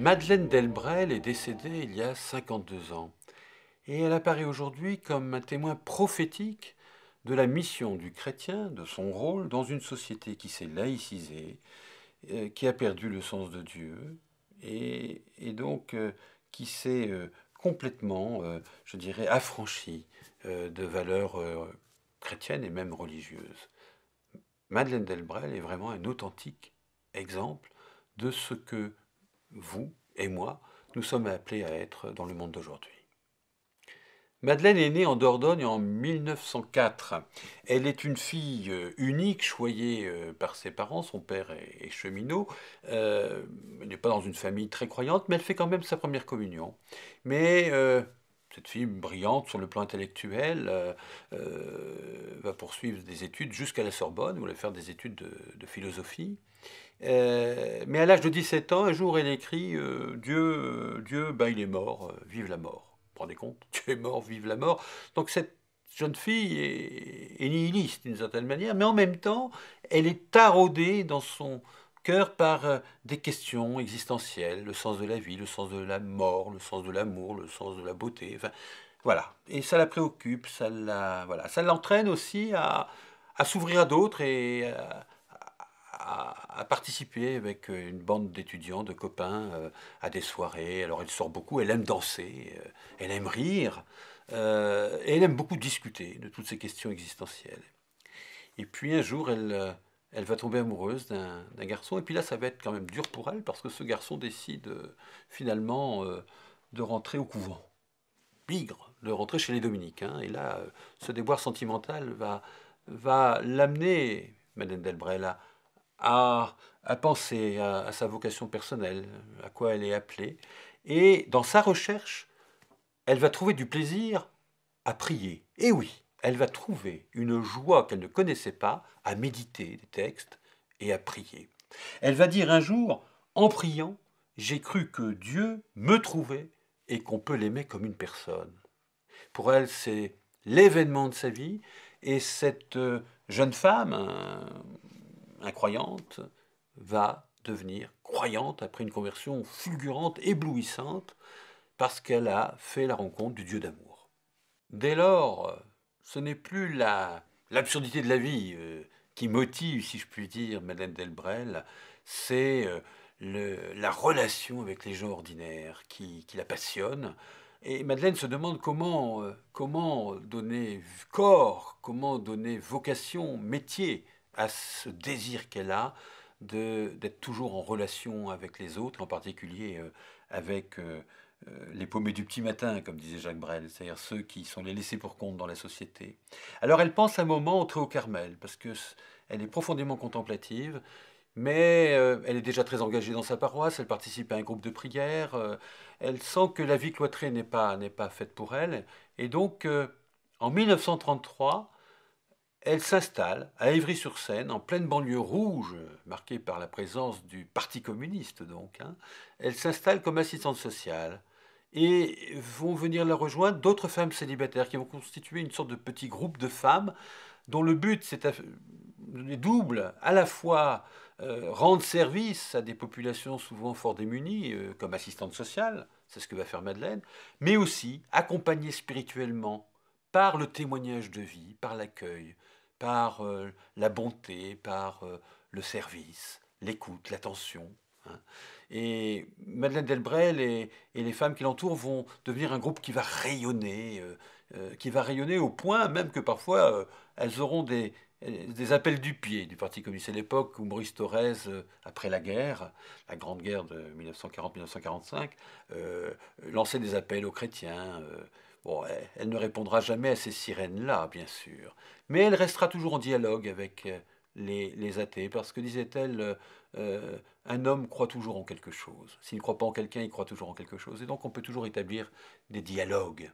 Madeleine Delbrel est décédée il y a 52 ans et elle apparaît aujourd'hui comme un témoin prophétique de la mission du chrétien, de son rôle dans une société qui s'est laïcisée, qui a perdu le sens de Dieu et donc qui s'est complètement, je dirais, affranchie de valeurs chrétiennes et même religieuses. Madeleine Delbrel est vraiment un authentique exemple de ce que vous et moi, nous sommes appelés à être dans le monde d'aujourd'hui. Madeleine est née en Dordogne en 1904. Elle est une fille unique, choyée par ses parents. Son père est cheminot. Elle n'est pas dans une famille très croyante, mais elle fait quand même sa première communion. Mais cette fille brillante sur le plan intellectuel va poursuivre des études jusqu'à la Sorbonne, où elle va faire des études de philosophie. Mais à l'âge de 17 ans, un jour, elle écrit Dieu, ben, il est mort, vive la mort. Vous vous rendez compte? Dieu est mort, vive la mort. Donc cette jeune fille est nihiliste d'une certaine manière, mais en même temps, elle est taraudée dans son cœur par des questions existentielles, le sens de la vie, le sens de la mort, le sens de l'amour, le sens de la beauté. Enfin, voilà. Et ça la préoccupe, voilà. Ça l'entraîne aussi à s'ouvrir à d'autres et à participer avec une bande d'étudiants, de copains, à des soirées. Alors elle sort beaucoup, elle aime danser, elle aime rire, et elle aime beaucoup discuter de toutes ces questions existentielles. Et puis un jour, elle va tomber amoureuse d'un garçon, et puis là, ça va être quand même dur pour elle, parce que ce garçon décide finalement de rentrer au couvent. Bigre, de rentrer chez les dominicains. Et là, ce déboire sentimental va l'amener, Madeleine Delbrel, à penser à sa vocation personnelle, à quoi elle est appelée. Et dans sa recherche, elle va trouver du plaisir à prier. Et oui, elle va trouver une joie qu'elle ne connaissait pas à méditer des textes et à prier. Elle va dire un jour, en priant, j'ai cru que Dieu me trouvait et qu'on peut l'aimer comme une personne. Pour elle, c'est l'événement de sa vie et cette jeune femme, incroyante, va devenir croyante après une conversion fulgurante, éblouissante, parce qu'elle a fait la rencontre du Dieu d'amour. Dès lors, ce n'est plus l'absurdité de la vie qui motive, si je puis dire, Madeleine Delbrel, c'est la relation avec les gens ordinaires qui la passionne. Et Madeleine se demande comment donner corps, comment donner vocation, métier à ce désir qu'elle a d'être toujours en relation avec les autres, en particulier avec les paumés du petit matin, comme disait Jacques Brel, c'est-à-dire ceux qui sont les laissés pour compte dans la société. Alors elle pense un moment entrer au Carmel, parce que elle est profondément contemplative, mais elle est déjà très engagée dans sa paroisse, elle participe à un groupe de prière, elle sent que la vie cloîtrée n'est pas faite pour elle, et donc en 1933, elle s'installe à Évry-sur-Seine, en pleine banlieue rouge, marquée par la présence du Parti communiste donc, hein. Elle s'installe comme assistante sociale. Et vont venir la rejoindre d'autres femmes célibataires qui vont constituer une sorte de petit groupe de femmes dont le but c'est double, à la fois rendre service à des populations souvent fort démunies, comme assistante sociale, c'est ce que va faire Madeleine, mais aussi accompagner spirituellement par le témoignage de vie, par l'accueil, par la bonté, par le service, l'écoute, l'attention, hein. Et Madeleine Delbrel et les femmes qui l'entourent vont devenir un groupe qui va rayonner au point même que parfois elles auront des appels du pied du Parti communiste. C'est l'époque où Maurice Thorez, après la guerre, la grande guerre de 1940-1945, lançait des appels aux chrétiens. Bon, elle ne répondra jamais à ces sirènes-là, bien sûr, mais elle restera toujours en dialogue avec les athées, parce que, disait-elle, un homme croit toujours en quelque chose. S'il ne croit pas en quelqu'un, il croit toujours en quelque chose. Et donc on peut toujours établir des dialogues.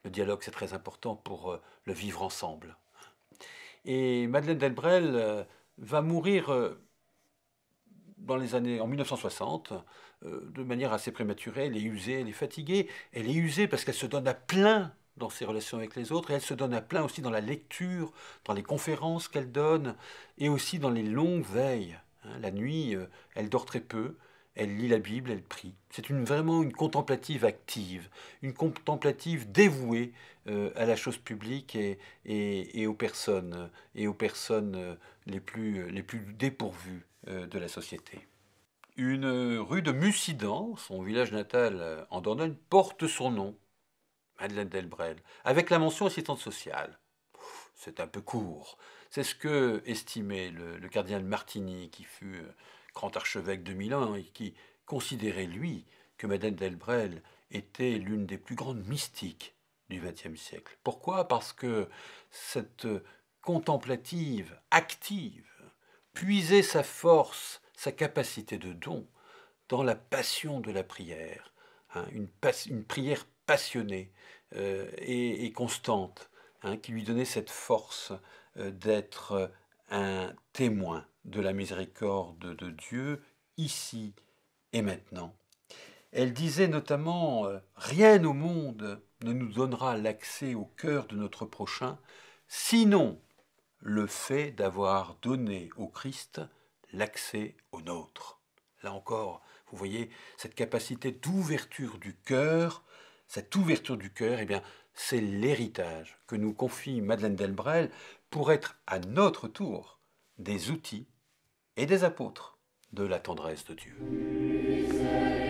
Le dialogue, c'est très important pour le vivre ensemble. Et Madeleine Delbrel va mourir en 1960, de manière assez prématurée. Elle est usée, elle est fatiguée. Elle est usée parce qu'elle se donne à plein dans ses relations avec les autres, et elle se donne à plein aussi dans la lecture, dans les conférences qu'elle donne, et aussi dans les longues veilles, hein. La nuit, elle dort très peu, elle lit la Bible, elle prie. C'est vraiment une contemplative active, une contemplative dévouée à la chose publique et aux personnes, les plus dépourvues de la société. Une rue de Mussidan, son village natal en Dordogne, porte son nom, Madeleine Delbrel, avec la mention assistante sociale. C'est un peu court. C'est ce que estimait le cardinal Martini, qui fut grand archevêque de Milan et qui considérait, lui, que Madeleine Delbrel était l'une des plus grandes mystiques du XXe siècle. Pourquoi? Parce que cette contemplative, active, puisait sa force, sa capacité de don dans la passion de la prière, hein, une prière passionnée et constante, hein, qui lui donnait cette force d'être un témoin de la miséricorde de Dieu ici et maintenant. Elle disait notamment rien au monde ne nous donnera l'accès au cœur de notre prochain, sinon le fait d'avoir donné au Christ l'accès au nôtre. Là encore, vous voyez, cette capacité d'ouverture du cœur, cette ouverture du cœur, eh bien, c'est l'héritage que nous confie Madeleine Delbrel pour être à notre tour des outils et des apôtres de la tendresse de Dieu.